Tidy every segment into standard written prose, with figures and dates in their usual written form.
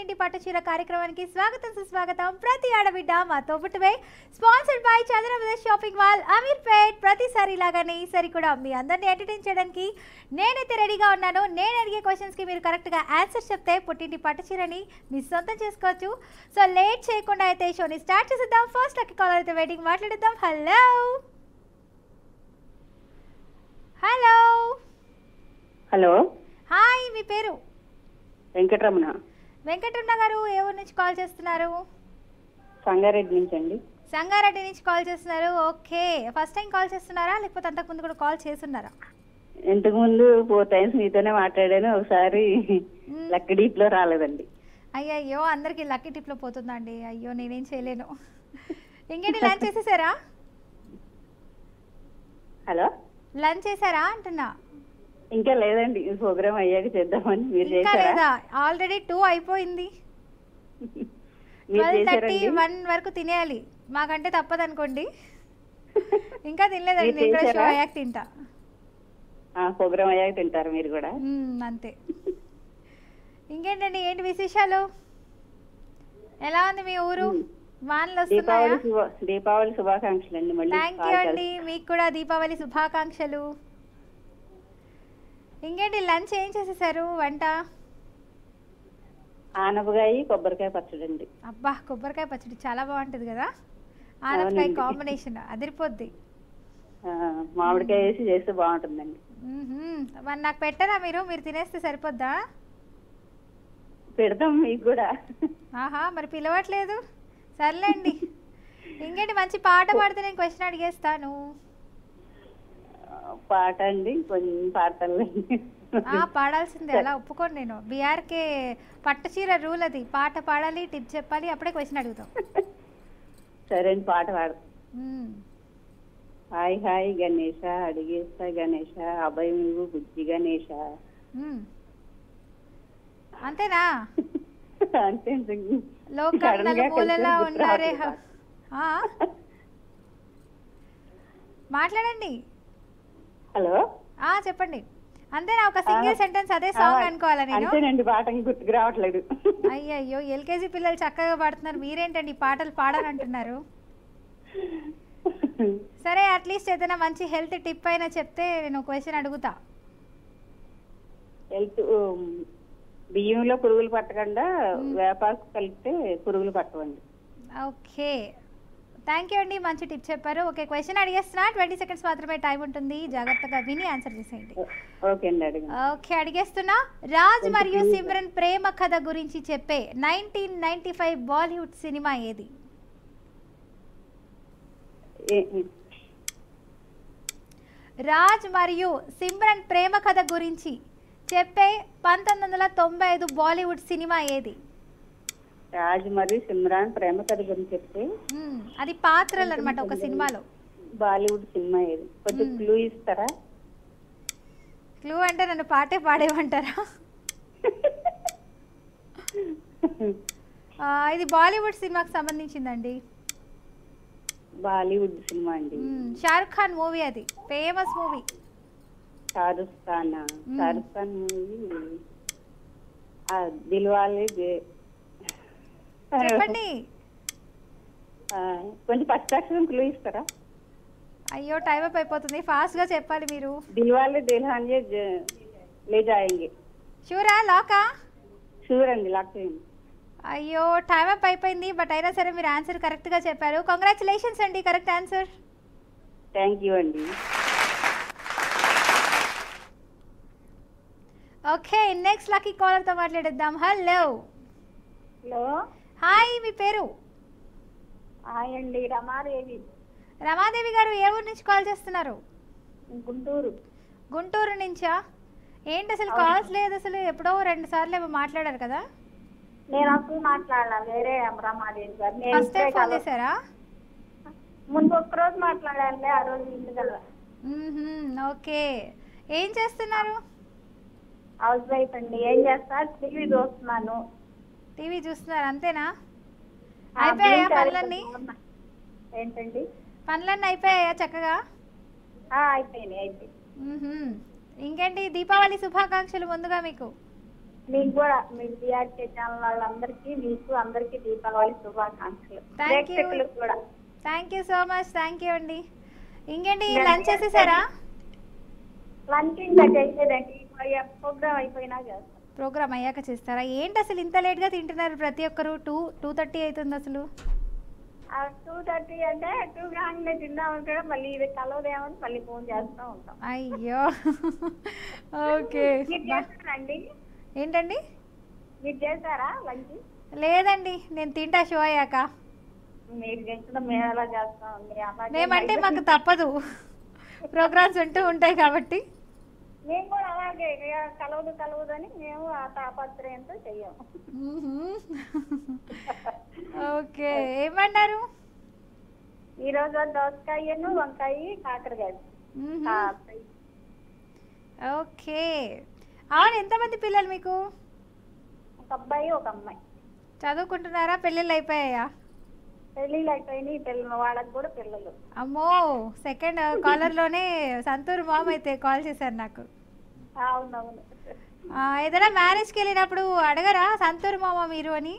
పుట్టింటి పట్టుచీర కార్యక్రమానికి స్వాగతం సుస్వాగతం. ప్రతి ఆడబిడ్డ మాతో పుట్టువే. Sponsored by Chandrapradesh shopping mall Ameerpet. ప్రతిసారి లాగానే ఈసారి కూడా మీ అందరిని ఎంటర్టైన్ చేయడానికి నేనైతే రెడీగా ఉన్నాను. నేను అడిగే క్వశ్చన్స్కి మీరు కరెక్ట్గా ఆన్సర్ చెప్తే పుట్టింటి పట్టుచీరని మీ సొంతం చేసుకోవచ్చు. సో లేట్ చేయకుండా అయితే షోని స్టార్ట్ చేసేద్దాం. ఫస్ట్ లక్కీ కాలర్ అయితే వెయిటింగ్, మాట్లాడేద్దాం. హలో హలో హలో, హాయ్, మీ పేరు? వెంకటరమణ. వెంకటరమణ గారు ఏ ఊరు నుంచి కాల్ చేస్తున్నారు? సంగారెడ్డి నుంచి అండి. సంగారెడ్డి నుంచి కాల్ చేస్తున్నారు. ఓకే, ఫస్ట్ టైం కాల్ చేస్తున్నారా లేకపోతే అంతకుముందు కూడా కాల్ చేస్తున్నారా? ఇంతకు ముందు 4 టైమ్స్ మీతోనే మాట్లాడాను. ఒకసారి లక్కీ డీప్ లో రాలేదండి. అయ్యయ్యో, అందరికి లక్కీ టిప్ లో పోతుందండి. అయ్యో, నేనేం చేయలేను. ఇంకేంటి, లంచ్ చేసేసారా? హలో, లంచ్ చేసారా అంటున్నా. ఇంకా లేదండి, ప్రోగ్రామ్ అయ్యాక చేద్దామని. మీరు ఇంకా చేశారా? లేదా? ఆల్రెడీ 2 అయిపోయింది. మీరు 12:30, చేశారండి? 1 వరకు తినేయాలి. మాకంటే తప్పదనుకోండి. ఇంకా తినలేదండి, మీరు ఇక్కడ షో చేశారా? అయ్యాక తింటా. ప్రోగ్రామ్ అయ్యాక తింటారు మీరు కూడా? అంతే. ఇంకేంటండి, ఏంటి విశేషాలు? ఎలా ఉంది మీ ఊరు? వానలు వస్తున్నాయా? దీపావళి శుభాకాంక్షలు అండి. మళ్ళీ థ్యాంక్ యూ అండి, మీకు కూడా దీపావళి శుభాకాంక్షలు. ఇంకేంటి, లంచ్ ఏం చేసేసారు? వంట ఆనపకాయ కొబ్బరికాయ పచ్చడి అండి. అబ్బా, కొబ్బరికాయ పచ్చడి చాలా బాగుంటుంది కదా. ఆనపకాయ అవునండి. కాంబినేషన్ అదిరిపోద్ది. మామిడికాయ వేసి చేస్తే బాగుంటుందండి. మరి నాకు పెట్టరా? మీరు తినేస్తే సరిపోద్దా? పెడతాం మీకు కూడా. ఆహా, మరి పిలవట్లేదు. సర్లేండి. ఇంకేంటి, మంచి పాట పాడితే నేను క్వశ్చన్ అడిగేస్తాను. పాట అండి, కొంచెం పాడతానులేండి. పాడాల్సిందే, అలా ఒప్పుకోను నేను. బీఆర్కే పట్టుచీర రూల్ అది. పాట పాడాలి, టిప్ చెప్పాలి, అప్పుడే క్వశ్చన్ అడుగుతాం. సరే అండి, పాట పాడు. మ్మ్. హాయ్ హాయ్ గణేష, అడిగేస్తా గణేష, అభయం నువ్వు బుజ్జి గణేష. మ్మ్. అంతేనా? అంతే. లోకం సడన్ గా నలుమూలలా కొంచెం ఉన్నారే. గుర్తు ఆ? మాట్లాడండి. హలో, చెప్పండి. అంతేనా? ఒక సింగిల్ సెంటెన్స్ అదే సాంగ్ అనుకోవాలా నేను? అంతేనండి, పాట గుర్తుకు రావట్లేదు. అయ్యయ్యో, ఎల్కేజీ పిల్లలు చక్కగా పాడుతున్నారు, మీరేంటండి పాటలు పాడాలంటున్నారు? సరే, అట్లీస్ట్ ఏదైనా మంచి హెల్త్ టిప్ అయినా చెప్తే నేను క్వశ్చన్ అడుగుతా. హెల్త్, బియ్యంలో పురుగులు పట్టకుండా వేపాకు కలిపితే పురుగులు పట్టవండి. ఓకే, థ్యాంక్ యూ అండి, మంచి టిప్ చెప్పారు. ఓకే, క్వశ్చన్ అడిగేస్తున్నా. 20 సెకండ్స్ మాత్రమే టైం ఉంటుంది, జాగ్రత్తగా విని ఆన్సర్ చేసేయండి. ఓకే అండి, అడిగి. ఓకే, అడిగేస్తున్నా. రాజ్ మరియు సిమ్రన్ ప్రేమ కథ గురించి చెప్పే 1995 బాలీవుడ్ సినిమా ఏది? రాజ్ మరియు సిమ్రన్ ప్రేమ కథ గురించి చెప్పే 1995 బాలీవుడ్ సినిమా ఏది? రాజ్ మరియు సిమ్రాన్ ప్రేమ కథ గురించి చెప్తే అది పాత్రలు అనమాట ఒక సినిమాలో. బాలీవుడ్ సినిమా ఏది? కొంచెం క్లూ ఇస్తారా? క్లూ అంటే నన్ను పాటే పాడేమంటారా? ఇది బాలీవుడ్ సినిమాకి సంబంధించిందండి. బాలీవుడ్ సినిమా అండి. షారుఖ్ ఖాన్ మూవీ, అది famous movie. Shahrukh Khan movie Dilwale. చెప్పండి. కొంచెం ఫస్ట్ అక్షరం క్లూ ఇస్తారా? అయ్యో, టైం అప్ అయిపోతుంది, ఫాస్ట్ గా చెప్పాలి మీరు. దిల్వాలే దుల్హనియా లే జాయేంగే. షూరా? లాకా? షూర్ అండి, లాక్ చేయండి. అయ్యో, టైం అప్ అయిపోయింది, బట్ అయినా సరే మీరు ఆన్సర్ కరెక్ట్ గా చెప్పారు. కంగ్రాచులేషన్స్ అండి, కరెక్ట్ ఆన్సర్. థ్యాంక్ యూ అండి. ఓకే, నెక్స్ట్ లక్కీ కాలర్ తో మాట్లాడేద్దాం. హలో హలో, హాయ్, మీ పేరు? హాయ్ అండి, రమాదేవి. రమాదేవి గారు ఏ ఊరు నుంచి కాల్ చేస్తున్నారు? గుంటూరు. గుంటూరు నుంచా? ఏంటి అసలు కాల్స్ లేదు, అసలు ఎప్పుడో 2 సార్లు ఏమో మాట్లాడారు కదా. నేను అసలు మాట్లాడాల, వేరే రమాదేవి గారు. నేను ఫస్ట్ టైం ఫోన్ చేశారా? ముందు ఒక్క రోజు మాట్లాడాలి, ఆ రోజు ఇంటికల్లా. ఓకే, ఏం చేస్తున్నారు? హౌస్ వైఫ్ అండి. ఏం చేస్తా? టీవీ చూస్తున్నాను. టీవీ చూస్తున్నారు, అంతేనా? అయిపోయాయా పనులన్నీ? ఏంటండి? పనులన్నీ అయిపోయాయా చక్కగా? అయిపోయినాయి. ఇంకేంటి, దీపావళి శుభాకాంక్షలు ముందుగా మీకు. మీకు కూడా మీ టీఆర్కే ఛానల్ వాళ్ళందరికీ మీకు అందరికీ దీపావళి శుభాకాంక్షలు. Thank you. ప్రేక్షకులకు కూడా. Thank you so much, thank you అండి. ఇంకేంటి లంచ్ చేసేసారా? లంచ్ ఇంకా చేయలేదండి, ప్రోగ్రామ్ అయిపోయినా చేస్తాం. ప్రోగ్రామ్ అయ్యాక చేస్తారా? ఏంటి అసలు ఇంత లేట్గా తింటున్నారు ప్రతి ఒక్కరు? 2:30 అవుతుంది అసలు. 2:30 అంటే 2 కాగానే తిందామని కూడా మళ్ళీ ఇది కలవదేమని మళ్ళీ ఫోన్ చేస్తూ ఉంటాం. అయ్యో ఓకే. మీరు చేస్తారండి? ఏంటండి? మీరు చేస్తారా లంచ్? లేదండి, నేను తింటా షో అయ్యాక. మీరు చేసిన మేము ఎలా చేస్తాం? మేమంటే మాకు తప్పదు, ప్రోగ్రామ్స్ ఉంటూ ఉంటాయి కాబట్టి. మేము కూడా అలాగే కలవదు అని మేము ఆ తాపత్రయంతో చెయ్యము. ఓకే, ఏమన్నారు? ఈరోజు దోసకాయను వంకాయ కాకరకాయ. ఓకే. అవును, ఎంతమంది పిల్లలు మీకు? ఒక అబ్బాయి ఒక అమ్మాయి. చదువుకుంటున్నారా? పెళ్ళిళ్ళు అయిపోయాయా? పెళ్ళిళ్ళు అయిపోయినాయి, వాళ్ళకి కూడా పిల్లలు. అమ్మో, సెకండ్ కాలర్లోనే సంతూర్ మామ అయితే కాల్ చేశారు నాకు. అవునవును. ఏదైనా మ్యారేజ్కి వెళ్ళినప్పుడు అడగరా సంతూర్ మామ మీరు అని?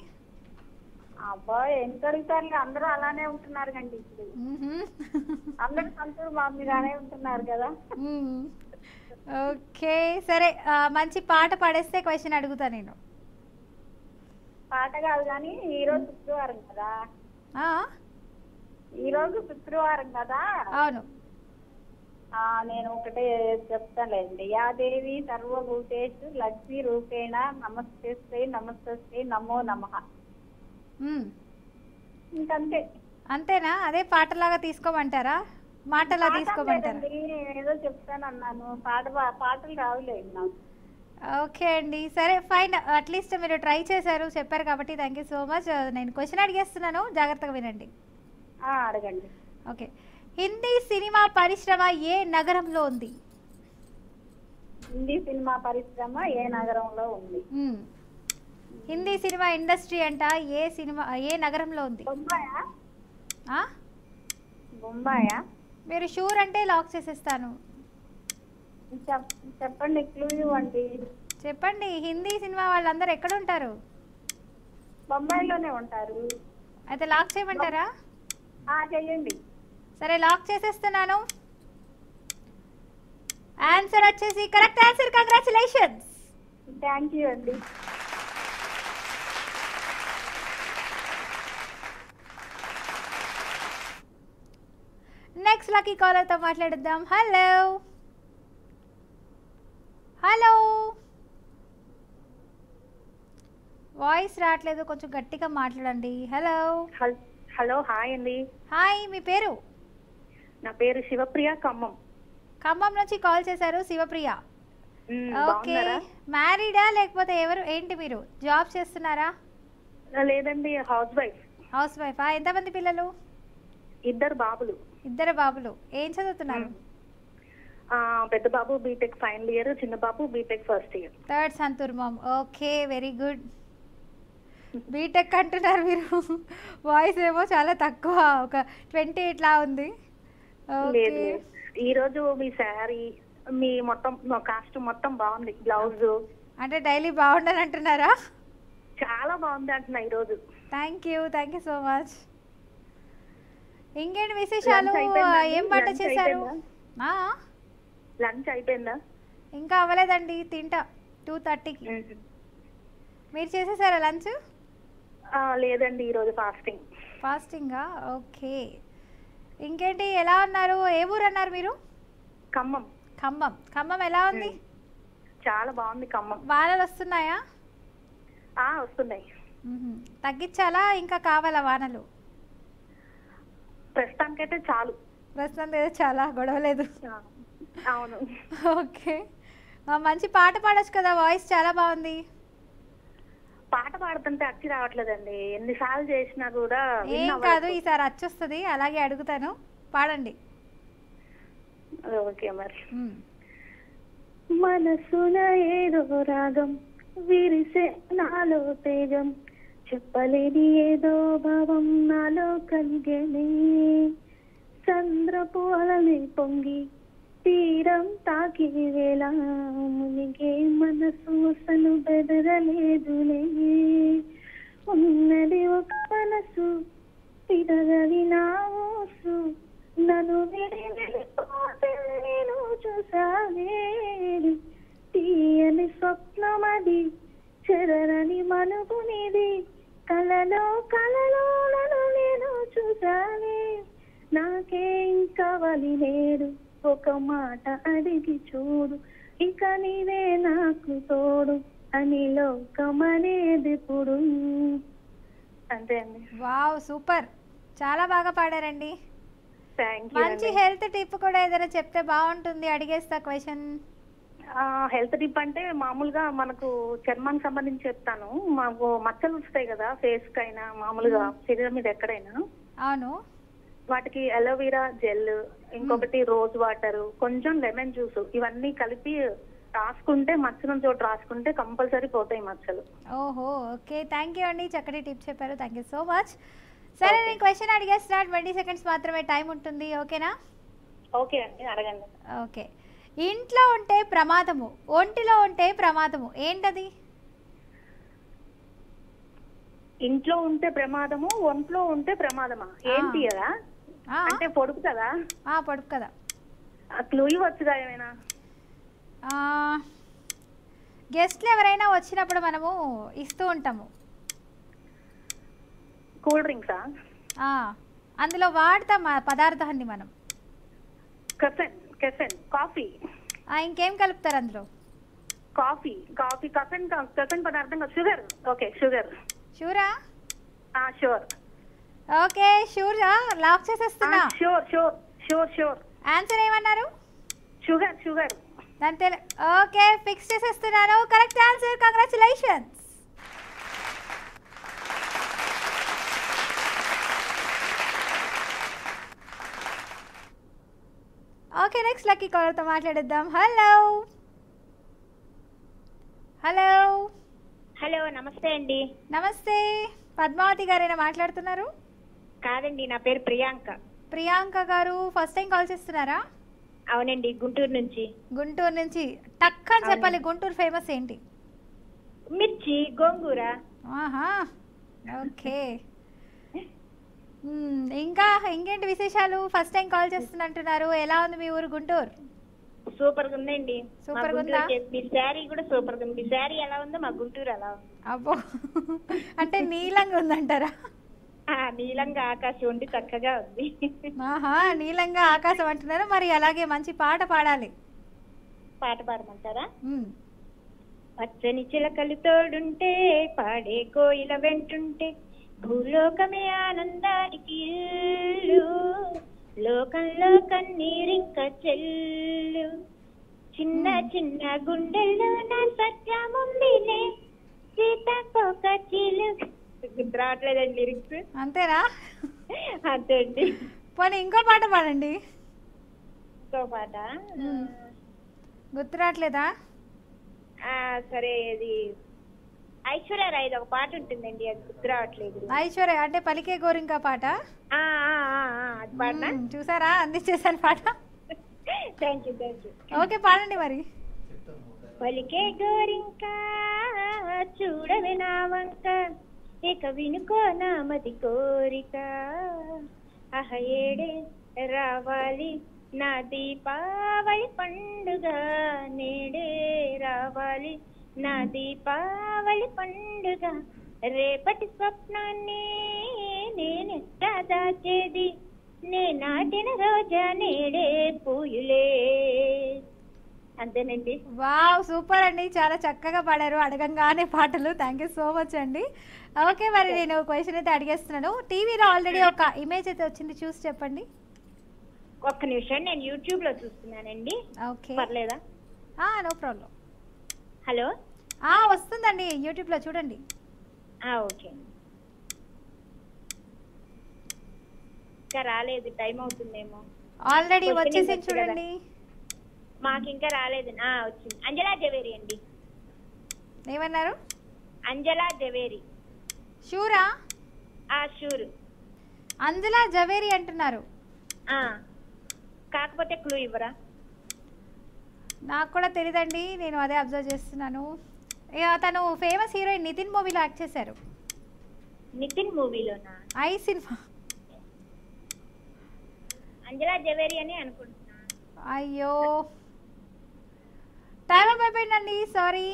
అబ్బాయి ఎంత అడుగుతారు, అందరూ అలానే ఉంటున్నారు కండి ఇప్పుడు. అందరూ సంతూర్ మామీగానే ఉంటున్నారు కదా. ఓకే సరే, మంచి పాట పాడేస్తే క్వశ్చన్ అడుగుతా నేను. పాట కాదు కానీ ఈరోజు శుక్రవారం కదా. ఈరోజు శుక్రవారం కదా. అవును. నేను ఒకటే చెప్తానులేండి. యా దేవి సర్వభూతేషు లక్ష్మీ రూపేణ నమస్తే నమస్తే నమో నమః. ఇంకంతే. అంతేనా? అదే పాటలాగా తీసుకోమంటారా? మాటలా తీసుకోమంటారా? ఏదో చెప్తాను అన్నాను, పాటలు రావులేదు నాకు. ఓకే అండి, సరే ఫైన్. అట్లీస్ట్ మీరు ట్రై చేశారు, చెప్పారు కాబట్టి థ్యాంక్ యూ సో మచ్. నేను క్వశ్చన్ అడిగేస్తున్నాను, జాగ్రత్తగా వినండి. అడగండి. ఓకే. హిందీ సినిమా పరిశ్రమ ఏ నగరంలో ఉంది? హిందీ సినిమా పరిశ్రమ ఏ నగరంలో ఉంది? హిందీ సినిమా ఇండస్ట్రీ అంట ఏ నగరంలో ఉంది? బొంబాయా? మీరు షూర్ అంటే లాక్ చేసేస్తాను. చెప్పండి, క్లూ ఇవ్వండి. చెప్పండి, హిందీ సినిమా వాళ్ళందరూ ఎక్కడ ఉంటారు? బొంబాయిలోనే ఉంటారు. అయితే లాక్ చేయమంటారా? చెయ్యండి. సరే, లాక్ చేసేస్తున్నాను. ఆన్సర్ వచ్చేసి correct answer. Congratulations. Thank you అండి. నెక్స్ట్ లక్కీ కాలర్తో మాట్లాడుద్దాం. హలో హలో, వాయిస్ రావట్లేదు, కొంచెం గట్టిగా మాట్లాడండి. హలో హలో, హాయ్ అండి. హాయ్, మీ పేరు? నా పేరు శివప్రియ, ఖమ్మం. ఖమ్మం నుంచి కాల్ చేశారు శివప్రియ. ఓకే, మ్యారీడా లేకపోతే ఏంటి మీరు జాబ్ చేస్తున్నారా? లేదండి, హౌస్ వైఫ్. హౌస్ వైఫా? ఎంతమంది పిల్లలు? ఇద్దరు బాబులు. ఇద్దరు బాబులు. ఏం చదువుతున్నారు? పెద్ద బాబు బీటెక్ ఫైనల్ ఇయర్, చిన్న బాబు BTech first year. Third Santoor mom. Okay, very good. BTech అంటున్నారు మీరు, వాయిస్ ఏమో చాలా తక్కువ, ఒక 20 ఇట్లా ఉంది. లేదు, ఈ రోజు మీ శారీ, మీ మొత్తం కాస్ట్యూమ్ మొత్తం బాగుంది. బ్లౌజ్ అంటే డైలీ బాగుండని అంటున్నారా? చాలా బాగుంది అంటున్నా ఈ రోజు. Thank you so much. ఇంకేంటి విశేషాలు? ఏం వంట చేశారు? లంచ్ అయిపోయిందా? ఇంకా అవ్వలేదండి, తింటా 2:30కి. మీరు చేసేసారా లంచ్? లేదండి, ఈరోజు ఫాస్టింగ్. ఫాస్టింగా? ఓకే. ఇంకేంటి, ఎలా ఉన్నారు? ఏ ఊరు అన్నారు మీరు? ఖమ్మం. ఖమ్మం ఎలా ఉంది? చాలా బాగుంది ఖమ్మం. వానలు వస్తున్నాయా? వస్తున్నాయి. తగ్గించాలా, ఇంకా కావాలా వానలు? ప్రస్తుతానికైతే చాలు. ప్రస్తుతానికి చాలా, గొడవలేదు. అవును. ఓకే, మంచి పాట పాడొచ్చు కదా, వాయిస్ చాలా బాగుంది. పాట పాడుతుంటే అచ్చి రావట్లేదండి, ఎన్నిసార్లు చేసినా కూడా. ఏం కాదు, ఈసారి అచ్చొస్తుంది, అలాగే అడుగుతాను, పాడండి. ఓకే మరి. మనసున ఏదో రాగం విరిసే నాలో తేజం, చెప్పలేని ఏదో భావం నాలో కలిగేనే, చంద్రపు అలలే పొంగి తీరం తాకి వేళ మునిగే మనసు అసలు బెదరలేదులే. ఉన్నది ఒక మనసు తిరగది నా ఊసు, నన్ను వెళ్ళిపోతే నేను చూసావేది. తీయని స్వప్నమది చెరని మనుగునిది, కలలో కలలో నన్ను నేను చూసానే. నాకే ఇంకా వలి లేడు, ఒక మాట అడిగి చూడు, ఇక నీవే నాకు తోడు అని లోకమనేది ఇప్పుడు. అంతే అండి. వావ్ సూపర్, చాలా బాగా పాడారండి. థ్యాంక్ మంచి యూ. హెల్త్ టిప్ కూడా ఏదైనా చెప్తే బాగుంటుంది, అడిగేస్తా క్వశ్చన్. హెల్త్ టిప్ అంటే మామూలుగా మనకు చర్మానికి సంబంధించి చెప్తాను. మాకు మచ్చలు వస్తాయి కదా ఫేస్ కైనా మామూలుగా శరీరం మీద ఎక్కడైనా, అవును. వాటికి అలోవెరా జెల్, ఇంకొకటి రోజ్ వాటర్, కొంచెం లెమన్ జ్యూస్, ఇవన్నీ కలిపి రాసుకుంటే మచ్చల చోటు రాసుకుంటే కంపల్సరీ పోతాయి మచ్చలు. ఓహో ఓకే, థ్యాంక్ యూ అండి, చక్కటి టిప్ చెప్పారు, థ్యాంక్ యూ సో మచ్. సరే నేను క్వశ్చన్ అడిగేస్తున్నా, 20 సెకండ్స్ మాత్రమే టైం ఉంటుంది, ఓకేనా? ఓకే అండి, అడగండి. ఓకే. ఇంట్లో ఉంటే ప్రమాదము, ఒంటిలో ఉంటే ప్రమాదము, ఏంటది? ఇంట్లో ఉంటే ప్రమాదము, ఒంట్లో ఉంటే ప్రమాదమా? ఏంటి కదా అంటే పొడుపు కదా? పొడుపు కదా. క్లూ ఇవ్వచ్చుగా ఏమైనా? గెస్ట్లు ఎవరైనా వచ్చినప్పుడు మనము ఇస్తూ ఉంటాము. కూల్ డ్రింక్సా? అందులో వాడతాం ఆ పదార్థాన్ని మనం. Caffeine, caffeine, coffee. ఇంకేం కలుపుతారు అందులో? కాఫీ, కాఫీ, కెఫెన్, కెఫెన్ పదార్థం షుగర్. Okay sugar. షూరా? షూర్. ఓకే షూరా, లాక్ చేసేస్తున్నా. Sure sure sure sure. Answer ఏమన్నారు? Sugar, sugar. అంతే. ఓకే ఫిక్స్ చేసేస్తున్నాను, correct answer, congratulations. Okay next lucky కాలర్తో మాట్లాడిద్దాం. హలో హలో హలో, నమస్తే అండి. నమస్తే, పద్మావతి గారేనా మాట్లాడుతున్నారు? కాదండి, నా పేరు ప్రియాంక. ప్రియాంక గారు ఫస్ట్ టైం కాల్ చేస్తున్నారా? అవునండి, గుంటూరు నుంచి. గుంటూరు నుంచి. టక్ అని చెప్పాలి, గుంటూరు ఫేమస్ ఏంటి? మిర్చి, గోంగూర. ఆహా ఓకే. ఇంకా ఇంకేంటి విశేషాలు? ఫస్ట్ టైం కాల్ చేస్తున్నట్టున్నారు, ఎలా ఉంది మీ ఊరు గుంటూరు? సూపర్ గా ఉందండి. సూపర్ గా ఉందా? మీ శారీ కూడా సూపర్ గా ఉంది. మీ శారీ ఎలా ఉందో మా గుంటూరు అలా ఉంది. అబ్బో, అంటే నీలంగా ఉందంటారా? నీలంగా ఆకాశం ఉండి చక్కగా ఉంది. ఆహా, నీలంగా ఆకాశం అంటున్నారు, మరి అలాగే మంచి పాట పాడాలి. పాట పాడమంటారా? పచ్చని చిలకలు తోడుంటే, పాడే కోయిల వెంటుంటే, భూలోకమే ఆనందానికి ఇల్లు, లోకంలో కన్నీరింక చెల్లు, చిన్న చిన్న గుండెల్లో నా సత్యముందిలే, సీతాకోక చిలు. రావట్లేదండి లిరిక్స్. అంతేనా? అంతే అండి. పోనీ ఇంకో పాట పాడండి. ఇంకో పాట గుర్తు రావట్లేదా? సరే, ఇది ఐశ్వర్య రాయ్ ఒక పాట ఉంటుందండి, అది గుర్తు రావట్లేదు. ఐశ్వర్య అంటే పలికే గోరింకా పాట? అది పాడనా? చూసారా, అందించేసాను పాట. Thank you, thank you. Okay పాడండి మరి. పలికే గోరింకా చూడవే నా వంక, ఇక వినుకో నామది కోరిక, అహ ఏడే రావాలి నా దీపావళి పండుగ, నేడే రావాలి నా దీపావళి పండుగ, రేపటి స్వప్నాన్ని నేనెట్టా దాచేది, నే నాటిన రోజా నేడే పూయులే. అంతేనండి. వావ్ సూపర్ అండి, చాలా చక్కగా పాడారు, అడగంగానే పాటలు. థ్యాంక్ యూ సో మచ్ అండి. ఓకే మరి నేను క్వశ్చన్ అయితే అడిగేస్తున్నాను. టీవీలో ఆల్రెడీ ఒక ఇమేజ్ అయితే వచ్చింది, చూసి చెప్పండి. ఒక్క నిమిషం, నేను యూట్యూబ్ లో చూస్తున్నానండి. ఓకే పర్లేదా? No problem. హలో, వస్తుందండి, యూట్యూబ్ లో చూడండి. ఓకే. ఇంకా రాలేదు, టైం అవుతుందేమో. ఆల్రెడీ వచ్చేసింది చూడండి. మాకు ఇంకా రాలేదు. వచ్చింది. అంజలా జవేరి అండి. ఏమన్నారు? అంజలా జవేరి. షూరా? షూర్. అంజలా జవేరి అంటున్నారు. కాకపోతే క్లూ ఇవ్వరా? నాకు కూడా తెలియదండి, నేను అదే అబ్జర్వ్ చేస్తున్నాను. ఇక తను ఫేమస్ హీరోయిన్ నితిన్ మూవీలో యాక్ట్ చేశారు. నితిన్ మూవీలోనా? ఐ సినిమా. అంజలా జవేరి అని అనుకుంటున్నా. అయ్యో టైం అయిపోయిందండి, sorry.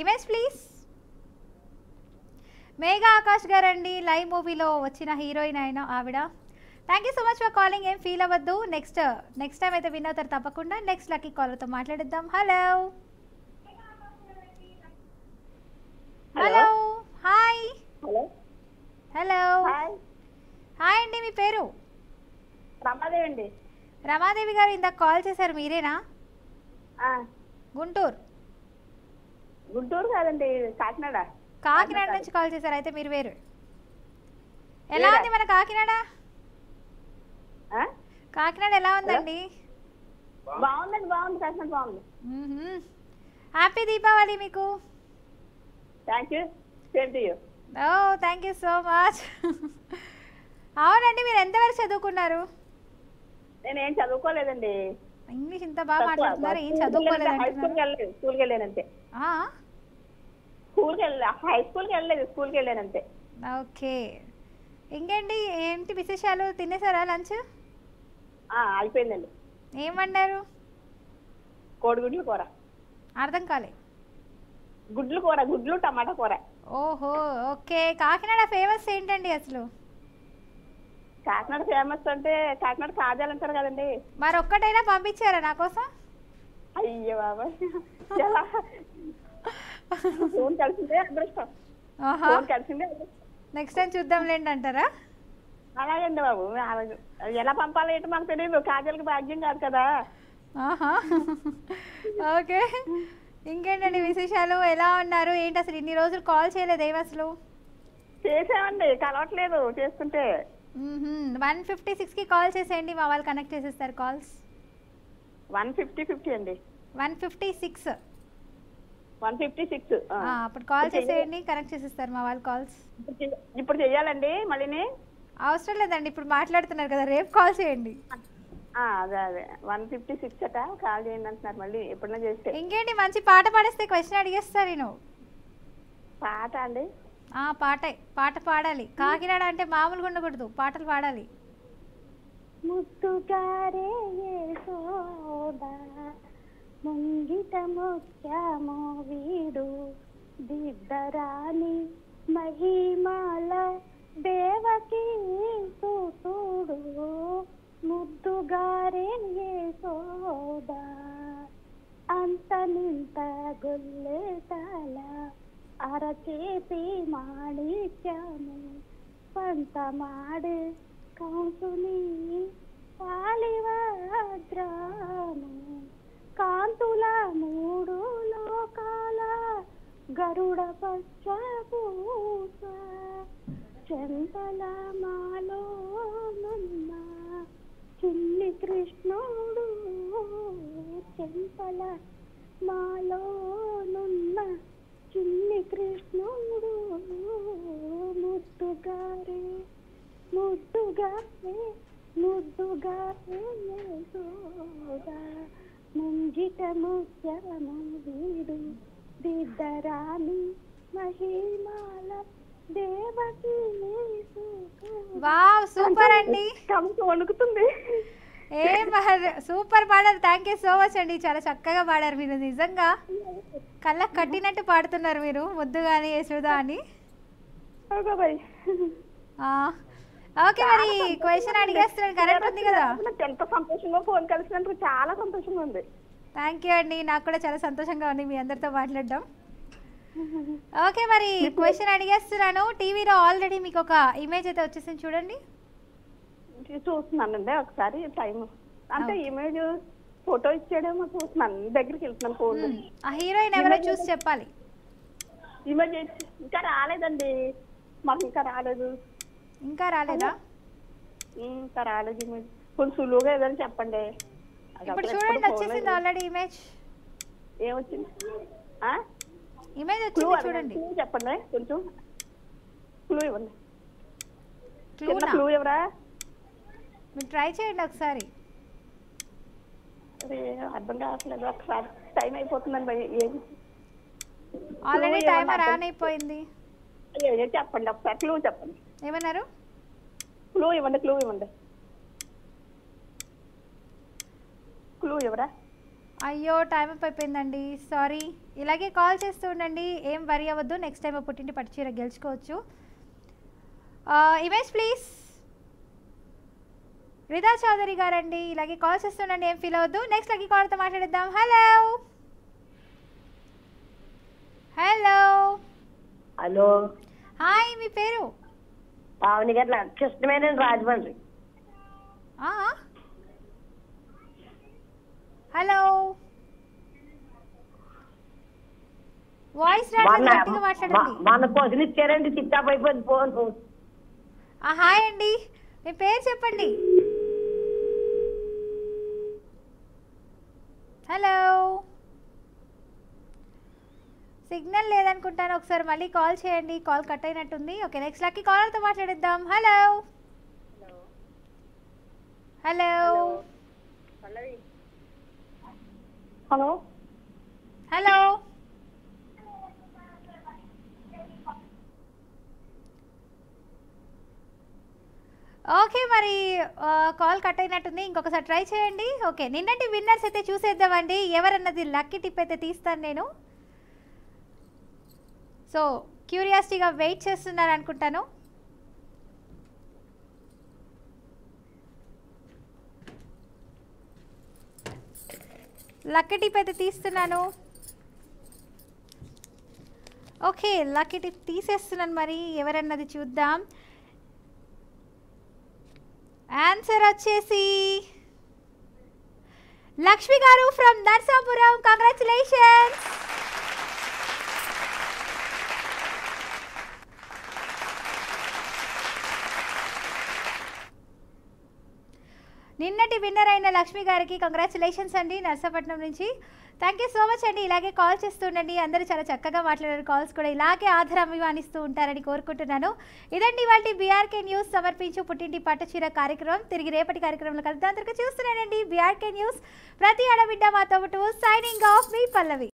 Image please. Megha Akash గారండి, లైవ్ మూవీలో వచ్చిన హీరోయిన్ అయిన ఆవిడ. Thank you so much for calling. ఏం ఫీల్ అవ్వద్దు, నెక్స్ట్ టైం అయితే విన్ అవుతారు తప్పకుండా. నెక్స్ట్ లక్కీ కాలర్తో మాట్లాడిద్దాం. Hello hello hi. Hello hello hi అండి, మీ పేరు? రమాదేవి అండి. రమాదేవి గారు ఇందాక కాల్ చేశారు, మీరేనా? గుంటూరు. గుంటూరు కాదండి, కాకినాడ. కాకినాడ నుంచి కాల్ చేశారు, అయితే మీరు వేరు. ఎలా ఉంది మన కాకినాడ? కాకినాడ ఎలా ఉందండి? బాగుందండి, బాగుంది, కాకినాడ బాగుంది. హ్యాపీ దీపావళి మీకు. Thank you, same to you. Oh thank you so much. అవునండి, మీరు ఎంతవరకు చదువుకున్నారు? నేను ఏం చదువుకోలేదండి. ఇంగ్లీష్ ఇంత బాగా మాట్లాడుతున్నారు, ఏం చదువుకోలేదు. హై స్కూల్కి వెళ్ళలేదు, స్కూల్కి వెళ్ళానంతే. హై స్కూల్కి వెళ్ళలేదు, స్కూల్కి వెళ్ళానంతే. ఓకే, ఇంకేంటి, ఏంటి విశేషాలు? తినేసారా లంచ్? అయిపోయిందండి. ఏం వండారు? కోడిగుడ్లు కూర. అర్థం కాలే. గుడ్లు కూర, గుడ్లు టమాటా కూర. ఓహో ఓకే. కాకినాడ ఫేమస్ ఏంటండి అసలు? కాకినాడ ఫేమస్ అంటే కాకినాడ కాజాలు అంటారు కదండి. మరి ఒక్కటైనా పంపించారా నా కోసం? అయ్యో బాబా, ఎలా ఫోన్ కలిసిందే అదృష్టం. ఫోన్ కలిసిందే అదృష్టం. నెక్స్ట్ టైం చూద్దాంలేండి అంటారా? అలాగండి బాబు, ఎలా పంపాలో ఏంటో మాకు తెలియదు, కాజాలకి భాగ్యం కాదు కదా. ఓకే, ఇంకేంటండి విశేషాలు? ఎలా ఉన్నారు? ఏంటి అసలు ఇన్ని రోజులు కాల్ చేయలేదు ఏమి అసలు? చేసామండి, కలవట్లేదు చేసుకుంటే. 156కి కాల్ చేసేయండి, మా వాళ్ళు కనెక్ట్ చేసేస్తారు కాల్స్. 150 అండి. 156. 156. అప్పుడు కాల్ చేసేయండి, కనెక్ట్ చేసేస్తారు మా వాళ్ళు కాల్స్. ఇప్పుడు చెయ్యాలండి మళ్ళీ? అవసరం లేదండి, ఇప్పుడు మాట్లాడుతున్నారు కదా, రేపు కాల్ చేయండి. అదే 156 అట, కాల్ చేయండి అంటున్నారు మళ్ళీ ఎప్పుడైనా చేస్తే. ఇంకేంటి, మంచి పాట పాడేస్తే క్వశ్చన్ అడిగేస్తా నేను. పాట అండి? పాట పాడాలి. కాకినాడ అంటే మామూలుగా ఉండకూడదు, పాటలు పాడాలి. ముద్దుగారే యశోదా ముంగిట ముత్యము వీడు దిద్దరాని మహిమాల దేవకి సూతుడు ముద్దుగారే యశోదా అంత నింత గొల్లెతల అరచేతి మాణిక్యము పంతమాడు కంసుని పాలివజ్రాము కాంతుల మూడు లోకాల గరుడ పచ్చపూస చెంపల మాలో నున్న చిన్ని కృష్ణుడు చెంపల మాలో నున్న చిన్ని కృష్ణుడు ముద్దుగారే యశోదా ముంగిట ముత్యము వీడు దిద్దరాని మహిమాల దేవకి వావ్, సూపర్ అండి. వణుకుతుంది. సూపర్ పాడారు. థ్యాంక్ యూ సో మచ్ అండి, చాలా చక్కగా పాడారు మీరు. నిజంగా కళ్ళకు కట్టినట్టు పాడుతున్నారు మీరు, ముద్దుగాని యశోదా అని. ఓకే, మరి క్వశ్చన్ అడిగేస్తున్నాను, కరెక్ట్ ఉంది కదా? ఎంత సంతోషంగా ఫోన్ కలిసినందుకు చాలా సంతోషంగా ఉంది. థ్యాంక్ యూ అండి, నాకు కూడా చాలా సంతోషంగా ఉంది మీ అందరితో మాట్లాడడం. ఓకే, మరి క్వశ్చన్ అడిగేస్తున్నాను. టీవీలో ఆల్రెడీ మీకు ఒక ఇమేజ్ అయితే వచ్చేసింది, చూడండి. చూస్తున్నానండి ఒకసారి టైం అంటే ఇమేజ్ ఫోటో ఇచ్చాడేమో చూస్తున్నాను, దగ్గరికి వెళ్తున్నాను ఫోన్. ఆ హీరోయిన్ ఎవరో చూసి చెప్పాలి. ఇమేజ్ ఇంకా రాలేదండి, మాకు ఇంకా రాలేదు. ఇంకా రాలేదా? ఇంకా రాలేదు ఇమేజ్. కొంచెం సులువుగా ఏదని చెప్పండి. ఇప్పుడు చూడండి, వచ్చేసింది ఆల్రెడీ ఇమేజ్. ఏమొచ్చింది? ఇమేజ్ వచ్చింది, చూడండి. చెప్పండి, కొంచెం క్లూ ఇవ్వండి. క్లూ క్లూనా? ఎవరా? మీరు ట్రై చేయండి ఒకసారి. అది అర్థం కావట్లేదు. ఒకసారి టైం అయిపోతుందండి భయ. ఆల్రెడీ టైమర్ ఆన్ అయిపోయింది. చెప్పండి ఒకసారి క్లూ చెప్పండి. ఏమన్నారు? క్లూ ఇవ్వండి. క్లూ ఎవరా? అయ్యో టైం అయిపోయిందండి, సారీ. ఇలాగే కాల్ చేస్తూ ఉండండి, ఏం వరి అవ్వద్దు. నెక్స్ట్ టైం పుట్టింటి పట్టు చీర గెలుచుకోవచ్చు. Image please. రిదా చౌదరి గారండి, ఇలాగే కాల్ చేస్తుండండి, ఏం ఫీల్ అవ్వద్దు. నెక్స్ట్ లక్కీ కాల్తో మాట్లాడిద్దాం. హలో హలో హలో, హాయ్, మీ పేరు? పావని గారు నాకు ఇష్టమైన రాజమండ్రి. హలో, వాయిస్ గట్టిగా మాట్లాడండి. మన పొద్దున ఇచ్చారండి, చిట్టాప్ అయిపోయింది ఫోన్. హాయ్ అండి, మీ పేరు చెప్పండి. హలో, సిగ్నల్ లేదనుకుంటాను, ఒకసారి మళ్ళీ కాల్ చేయండి, కాల్ కట్ అయినట్టుంది. ఓకే, నెక్స్ట్ లక్కీ కాలర్తో మాట్లాడిద్దాం. Hello hello hello hello, okay, మరి కాల్ కట్ అయినట్టుంది, ఇంకొకసారి ట్రై చేయండి. ఓకే, నిన్నటి విన్నర్స్ అయితే చూసేద్దామండి, ఎవరన్నది లక్కీ టిప్ అయితే తీస్తాను నేను. సో క్యూరియాసిటీగా వెయిట్ చేస్తున్నారు అనుకుంటాను. లక్కీ టిప్ అయితే తీస్తున్నాను. ఓకే, లక్కీ టిప్ తీసేస్తున్నాను, మరి ఎవరన్నది చూద్దాం. ఆన్సర్ వచ్చేసి లక్ష్మి గారు ఫ్రమ్ నర్సాపురం. కంగ్రాచులేషన్స్. నిన్నటి విన్నర్ అయిన లక్ష్మి గారికి కంగ్రాచులేషన్స్ అండి, నర్సాపట్నం నుంచి. థ్యాంక్ యూ సో మచ్ అండి. ఇలాగే కాల్ చేస్తుండండి, అందరూ చాలా చక్కగా మాట్లాడారు. కాల్స్ కూడా ఇలాగే అభిమానిస్తూ ఉంటారని కోరుకుంటున్నాను. ఇదండి ఇవాల్టి బీఆర్కే న్యూస్ సమర్పించు పుట్టింటి పట్టుచీర కార్యక్రమం. తిరిగి రేపటి కార్యక్రమంలో కలుద్దాం. అందరికీ చూస్తున్నానండి బీఆర్కే న్యూస్, ప్రతి ఆడబిడ్డ మాతో పాటు. సైనింగ్ ఆఫ్, మీ పల్లవి.